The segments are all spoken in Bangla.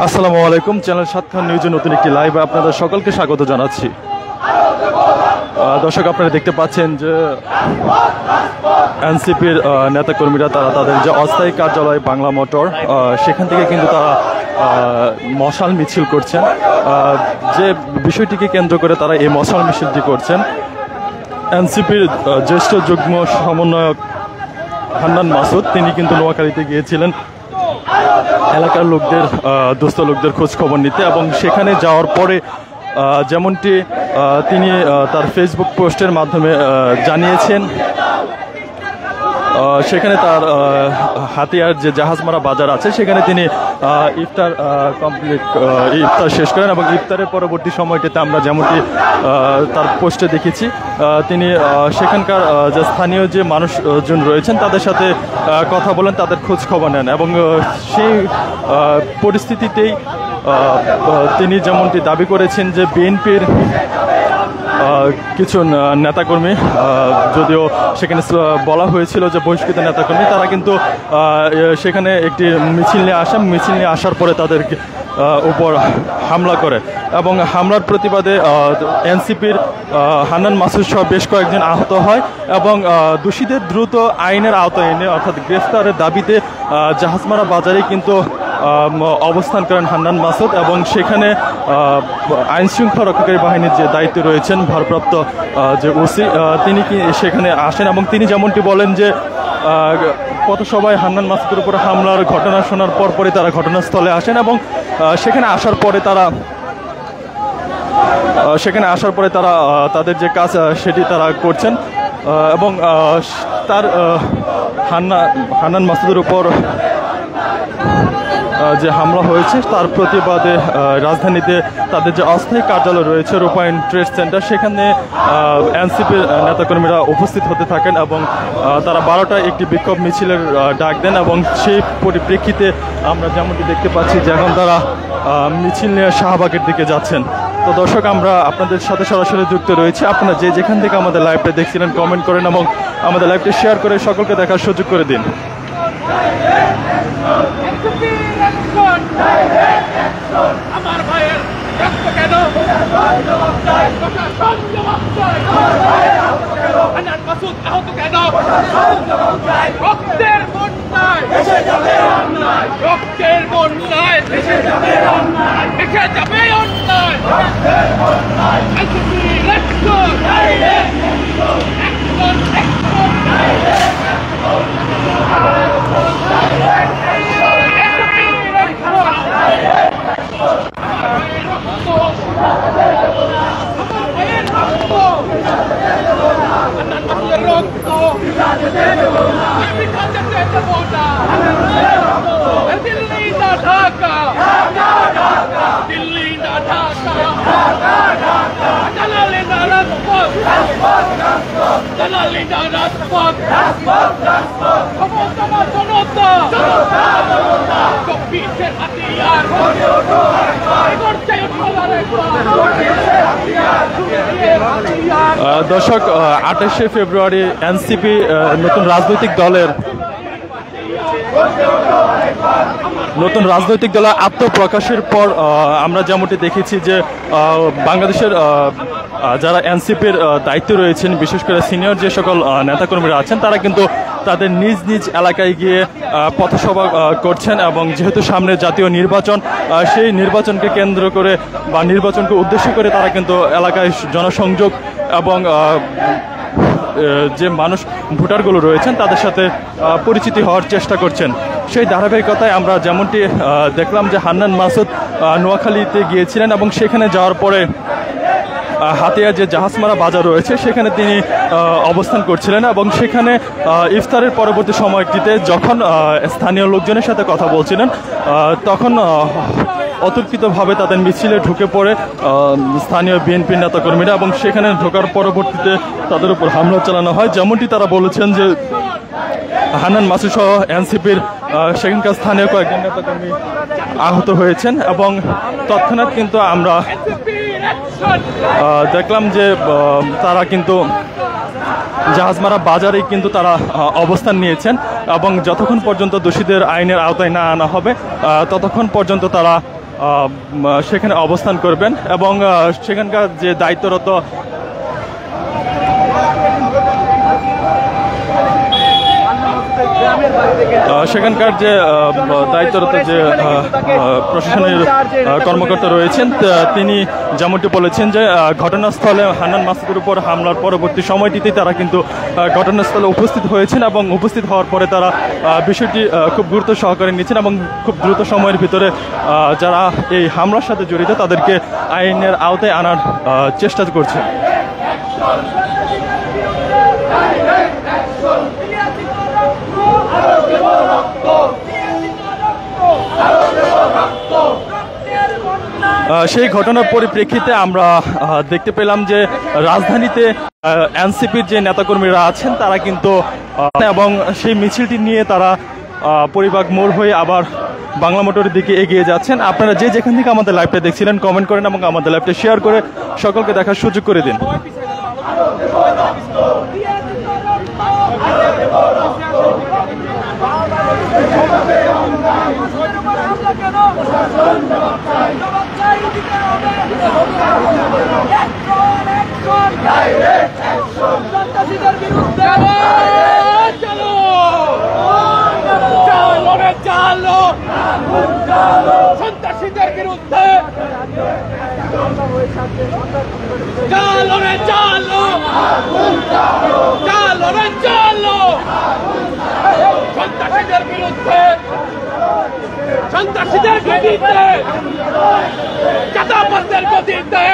আসসালামু আলাইকুম, চ্যানেল সাতখান নিউজের নতুন একটি লাইভে আপনাদের সকলকে স্বাগত জানাচ্ছি। দর্শক, আপনারা দেখতে পাচ্ছেন যে এনসিপির নেতাকর্মীরা তারা তাদের যে অস্থায়ী কার্যালয় বাংলা মোটর সেখান থেকে কিন্তু তারা মশাল মিছিল করছেন। যে বিষয়টিকে কেন্দ্র করে তারা এই মশাল মিছিলটি করছেন, এনসিপির জ্যেষ্ঠ যুগ্ম সমন্বয়ক হান্নান মাসুদ তিনি কিন্তু নোয়াখালীতে গিয়েছিলেন এলাকার লোকদের, দুস্থ লোকদের খোঁজ খবর নিতে, এবং সেখানে যাওয়ার পরে যেমনটি তিনি তার ফেসবুক পোস্টের মাধ্যমে জানিয়েছেন, সেখানে তার হাতিয়ার যে জাহাজমারা বাজার আছে সেখানে তিনি ইফতার শেষ করেন, এবং ইফতারের পরবর্তী সময়টিতে আমরা যেমনটি তার পোস্টে দেখেছি তিনি সেখানকার যে স্থানীয় যে মানুষজন রয়েছেন তাদের সাথে কথা বলেন, তাদের খোঁজ খবর নেন, এবং সেই পরিস্থিতিতেই তিনি যেমনটি দাবি করেছেন যে বিএনপির কিছু নেতাকর্মী, যদিও সেখানে বলা হয়েছিল যে বহিষ্কৃত নেতাকর্মী, তারা কিন্তু সেখানে একটি মিছিল নিয়ে আসেন, মিছিল নিয়ে আসার পরে তাদের উপর হামলা করে, এবং হামলার প্রতিবাদে এনসিপির হান্নান মাসুদ সহ বেশ কয়েকজন আহত হয়, এবং দোষীদের দ্রুত আইনের আওতায় এনে অর্থাৎ গ্রেফতারের দাবিতে জাহাজমারা বাজারে কিন্তু অবস্থান করেন হান্নান মাসুদ, এবং সেখানে আইন শৃঙ্খলা রক্ষাকারী বাহিনীর যে দায়িত্বে রয়েছেন ভারপ্রাপ্ত যে ওসি তিনি সেখানে আসেন, এবং তিনি যেমনটি বলেন যে পথসভায় হান্নান মাসুদের উপর হামলার ঘটনা শোনার পরপরই তারা ঘটনাস্থলে আসেন, এবং সেখানে আসার পরে তারা তাদের যে কাজ সেটি তারা করছেন, এবং তার হান্নান মাসুদের উপর যে হামলা হয়েছে তার প্রতিবাদে রাজধানীতে তাদের যে অস্থায়ী কার্যালয় রয়েছে রূপায়ণ ট্রেড সেন্টার, সেখানে এনসিপির নেতাকর্মীরা উপস্থিত হতে থাকেন, এবং তারা 12টায় একটি বিক্ষোভ মিছিলের ডাক দেন, এবং সেই পরিপ্রেক্ষিতে আমরা যেমনটি দেখতে পাচ্ছি যে এখন তারা মিছিল নিয়ে শাহবাগের দিকে যাচ্ছেন। তো দর্শক, আমরা আপনাদের সাথে সরাসরি যুক্ত রয়েছি। আপনারা যে যেখান থেকে আমাদের লাইভটা দেখছিলেন কমেন্ট করেন, এবং আমাদের লাইভটি শেয়ার করে সকলকে দেখার সুযোগ করে দিন। আমার ভাইয়ের রক্ত কেন? হান্নান মাসুদ আহত কেন? রক্তের বন্যায় রক্তের বন্যায় ভেসে যাবে অন্যায়। দর্শক, 28শে ফেব্রুয়ারি এনসিপি নতুন রাজনৈতিক দলের আত্মপ্রকাশের পর আমরা যেমনটি দেখেছি যে বাংলাদেশের যারা এনসিপির দায়িত্বে রয়েছেন, বিশেষ করে সিনিয়র যে সকল নেতাকর্মীরা আছেন, তারা কিন্তু তাদের নিজ নিজ এলাকায় গিয়ে পথসভা করছেন, এবং যেহেতু সামনে জাতীয় নির্বাচন, সেই নির্বাচনকে কেন্দ্র করে বা নির্বাচনকে উদ্দেশ্য করে তারা কিন্তু এলাকায় জনসংযোগ এবং যে মানুষ ভোটারগুলো রয়েছেন তাদের সাথে পরিচিতি হওয়ার চেষ্টা করছেন। সেই ধারাবাহিকতায় আমরা যেমনটি দেখলাম যে হান্নান মাসুদ নোয়াখালীতে গিয়েছিলেন, এবং সেখানে যাওয়ার পরে হাতিয়া যে জাহাজমারা বাজার রয়েছে সেখানে তিনি অবস্থান করছিলেন, এবং সেখানে ইফতারের পরবর্তী সময়টিতে যখন স্থানীয় লোকজনের সাথে কথা বলছিলেন তখন অতর্কিতভাবে তাদের মিছিলে ঢুকে পড়ে স্থানীয় বিএনপির নেতাকর্মীরা, এবং সেখানে ঢোকার পরবর্তীতে তাদের উপর হামলা চালানো হয়। যেমনটি তারা বলেছেন যে হান্নান মাসুদ সহ এনসিপির সেখানকার স্থানীয় কয়েকজন নেতাকর্মী আহত হয়েছেন এবং তৎক্ষণাৎ কিন্তু আমরা দেখলাম যে তারা কিন্তু জাহাজমারা বাজারে কিন্তু তারা অবস্থান নিয়েছেন এবং যতক্ষণ পর্যন্ত দোষীদের আইনের আওতায় না আনা হবে ততক্ষণ পর্যন্ত তারা সেখানে অবস্থান করবেন এবং সেখানকার যে দায়িত্বরত সেখানকার যে দায়িত্বরত যে প্রশাসনের কর্মকর্তা রয়েছেন তিনি যেমনটি বলেছেন যে ঘটনাস্থলে হান্নান মাসুদের উপর হামলার পরবর্তী সময়টিতে তারা কিন্তু ঘটনাস্থলে উপস্থিত হয়েছেন এবং উপস্থিত হওয়ার পরে তারা বিষয়টি খুব গুরুত্ব সহকারে নিচ্ছেন এবং খুব দ্রুত সময়ের ভিতরে যারা এই হামলার সাথে জড়িত তাদেরকে আইনের আওতায় আনার চেষ্টা করছে। সেই ঘটনার পরিপ্রেক্ষিতে আমরা দেখতে পেলাম যে রাজধানীতে এনসিপির যে নেতাকর্মীরা আছেন তারা কিন্তু এবং সেই মিছিলটি নিয়ে তারা পরিবাগ মোড় হয়ে আবার বাংলা মোটরের দিকে এগিয়ে যাচ্ছেন। আপনারা যে যেখান থেকে আমাদের লাইভটা দেখছিলেন কমেন্ট করেন এবং আমাদের লাইভটা শেয়ার করে সকলকে দেখার সুযোগ করে দিন। সন্ত্রাসীদের বিরুদ্ধে চালো রে চালো, চালো রে চালো, সন্ত্রাসীদের বিরুদ্ধে, সন্ত্রাসীদের গতিতে, চাঁদাবাজদের গতিতে,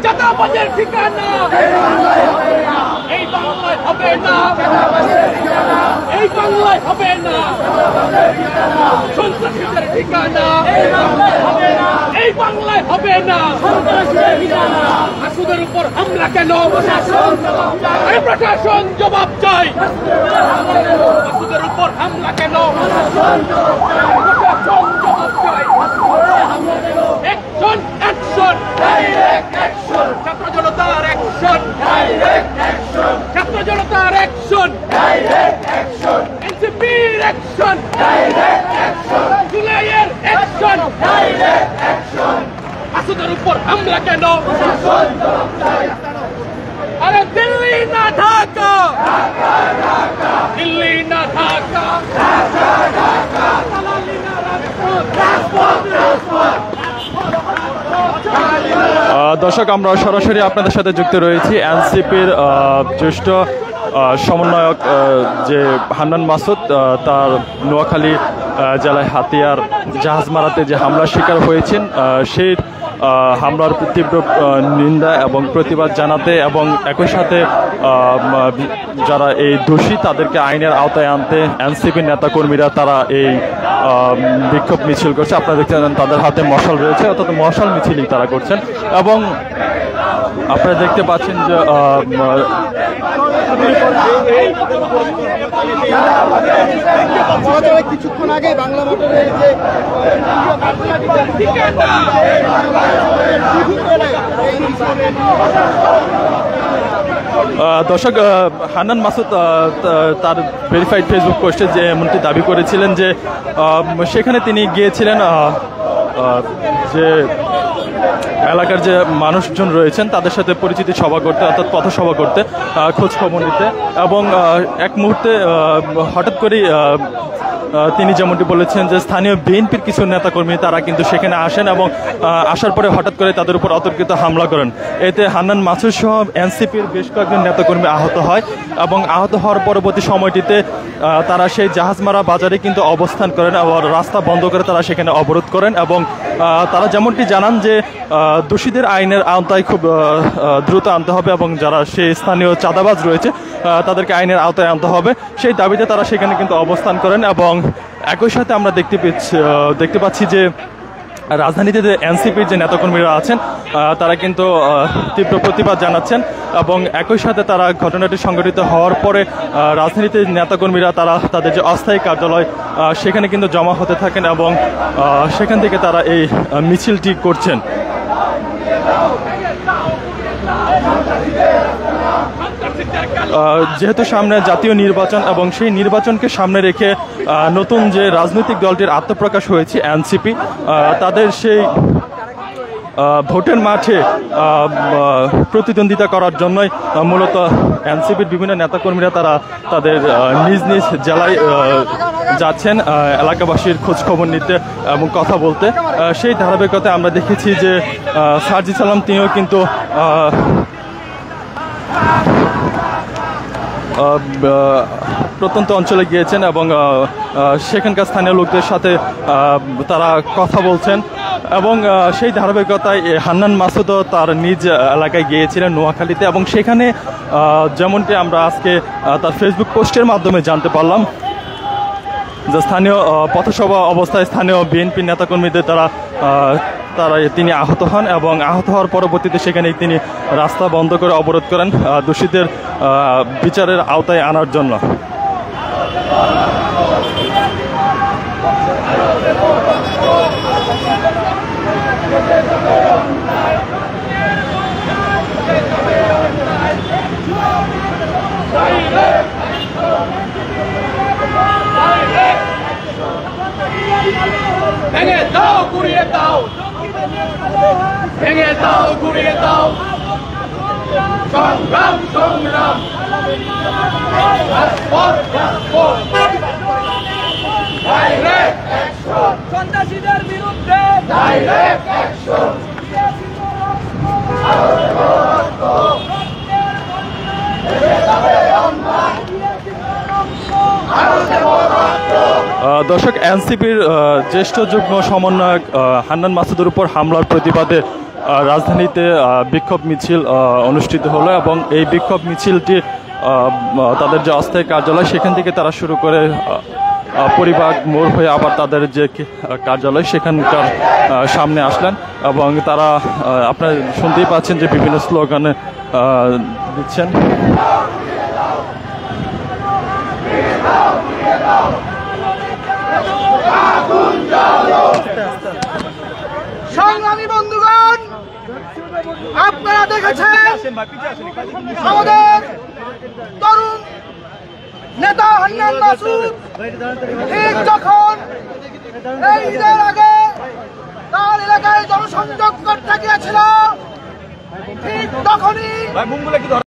চাঁদাবাজের ঠিকানা এই বাংলায় হবে না, এই বাংলায় হবে না, সন্ত্রাসীদের ঠিকানা এই বাংলায় হবে না। মাসুদের উপর হামলা কেন? এই প্রশাসন জবাব চাই। মাসুদের উপর হামলা কেন? প্রশাসন জবাব চাই। অ্যাকশন, অ্যাকশন, ডাইরেক্ট অ্যাকশন, ছাত্র জনতার অ্যাকশন, ডাইরেক্ট অ্যাকশন, ছাত্র জনতার অ্যাকশন, ডাইরেক্ট অ্যাকশন, এনসিপির অ্যাকশন, ডাইরেক্ট অ্যাকশন, জুলাইয়ের অ্যাকশন, ডাইরেক্ট অ্যাকশন। মাসুদের উপর হামলা কেন? প্রশাসন জবাব চাই। আরে দিল্লি না ঢাকা, দিল্লি না ঢাকা, দালালি না রাজপথ, রাজপথ। দর্শক আমরা সরাসরি আপনাদের সাথে যুক্ত রয়েছি এনসিপির জ্যেষ্ঠ সমন্বয়ক যে হান্নান মাসুদ তার নোয়াখালী জেলায় হাতিয়ার জাহাজমারাতে যে হামলার শিকার হয়েছেন সেই হামলার তীব্র নিন্দা এবং প্রতিবাদ জানাতে এবং একই সাথে যারা এই দোষী তাদেরকে আইনের আওতায় আনতে এনসিপির নেতাকর্মীরা তারা এই বিক্ষোভ মিছিল করছে। আপনারা দেখতে পাচ্ছেন তাদের হাতে মশাল রয়েছে, অর্থাৎ মশাল মিছিলই তারা করছেন এবং আপনারা দেখতে পাচ্ছেন যে কিছুক্ষণ আগে বাংলা মোটরের যে দর্শক হান্নান মাসুদ তার ভেরিফাইড ফেসবুক পোস্টে যে এমনটি দাবি করেছিলেন যে সেখানে তিনি গিয়েছিলেন যে এলাকার যে মানুষজন রয়েছেন তাদের সাথে পরিচিতি সভা করতে, অর্থাৎ পথসভা করতে, খোঁজ খবর নিতে এবং এক মুহূর্তে হঠাৎ করেই তিনি যেমনটি বলেছেন যে স্থানীয় বিএনপির কিছু নেতাকর্মী তারা কিন্তু সেখানে আসেন এবং আসার পরে হঠাৎ করে তাদের উপর অতর্কিত হামলা করেন। এতে হান্নান মাসুদ সহ এনসিপির বেশ কয়েকজন নেতাকর্মী আহত হয় এবং আহত হওয়ার পরবর্তী সময়টিতে তারা সেই জাহাজমারা বাজারে কিন্তু অবস্থান করেন এবং রাস্তা বন্ধ করে তারা সেখানে অবরোধ করেন এবং তারা যেমনটি জানান যে দোষীদের আইনের আওতায় খুব দ্রুত আনতে হবে এবং যারা সেই স্থানীয় চাঁদাবাজ রয়েছে তাদেরকে আইনের আওতায় আনতে হবে, সেই দাবিতে তারা সেখানে কিন্তু অবস্থান করেন এবং একই সাথে আমরা দেখতে পাচ্ছি যে রাজধানীতে যে এনসিপির যে নেতাকর্মীরা আছেন তারা কিন্তু তীব্র প্রতিবাদ জানাচ্ছেন এবং একই সাথে তারা ঘটনাটি সংঘটিত হওয়ার পরে রাজধানীতে নেতাকর্মীরা তারা তাদের যে অস্থায়ী কার্যালয় সেখানে কিন্তু জমা হতে থাকেন এবং সেখান থেকে তারা এই মিছিলটি করছেন। যেহেতু সামনে জাতীয় নির্বাচন এবং সেই নির্বাচনকে সামনে রেখে নতুন যে রাজনৈতিক দলটির আত্মপ্রকাশ হয়েছে এনসিপি, তাদের সেই ভোটের মাঠে প্রতিদ্বন্দ্বিতা করার জন্যই মূলত এনসিপির বিভিন্ন নেতাকর্মীরা তারা তাদের নিজ নিজ জেলায় যাচ্ছেন এলাকাবাসীর খোঁজ খবর নিতে এবং কথা বলতে। সেই ধারাবাহিকতায় আমরা দেখেছি যে সার্জিস আলম তিনিও কিন্তু প্রত্যন্ত অঞ্চলে গিয়েছেন এবং সেখানকার স্থানীয় লোকদের সাথে তারা কথা বলছেন এবং সেই ধারাবাহিকতায় হান্নান মাসুদও তার নিজ এলাকায় গিয়েছিলেন নোয়াখালীতে এবং সেখানে যেমনটি আমরা আজকে তার ফেসবুক পোস্টের মাধ্যমে জানতে পারলাম যে স্থানীয় পথসভা অবস্থায় স্থানীয় বিএনপি নেতাকর্মীদের তিনি আহত হন এবং আহত হওয়ার পরবর্তীতে সেখানে তিনি রাস্তা বন্ধ করে অবরোধ করেন দোষীদের বিচারের আওতায় আনার জন্য। ভেঙে দাও গুড়িয়ে দাও, ভেঙে দাও গুড়িয়ে দাও, সংগ্রাম সংগ্রাম ডাইরেক্ট অ্যাকশন, সন্ত্রাসীদের বিরুদ্ধে ডাইরেক্ট অ্যাকশন। দর্শক, এনসিপির জ্যেষ্ঠ যুগ্ম সমন্বয়ক হান্নান মাসুদের উপর হামলার প্রতিবাদে রাজধানীতে বিক্ষোভ মিছিল অনুষ্ঠিত হলো এবং এই বিক্ষোভ মিছিলটি তাদের যে অস্থায়ী কার্যালয় সেখান থেকে তারা শুরু করে পরিবার মোড় হয়ে আবার তাদের যে কার্যালয় সেখানকার সামনে আসলেন এবং তারা আপনারা শুনতেই পাচ্ছেন যে বিভিন্ন স্লোগানে দিচ্ছেন। সংগ্রামী বন্ধুগণ, আপনারা দেখেছেন আমাদের তরুণ নেতা হান্নান মাসুদ ঠিক যখন এই ঈদের আগে তার এলাকায় জনসংযোগ করতে গিয়েছিল, ঠিক তখনই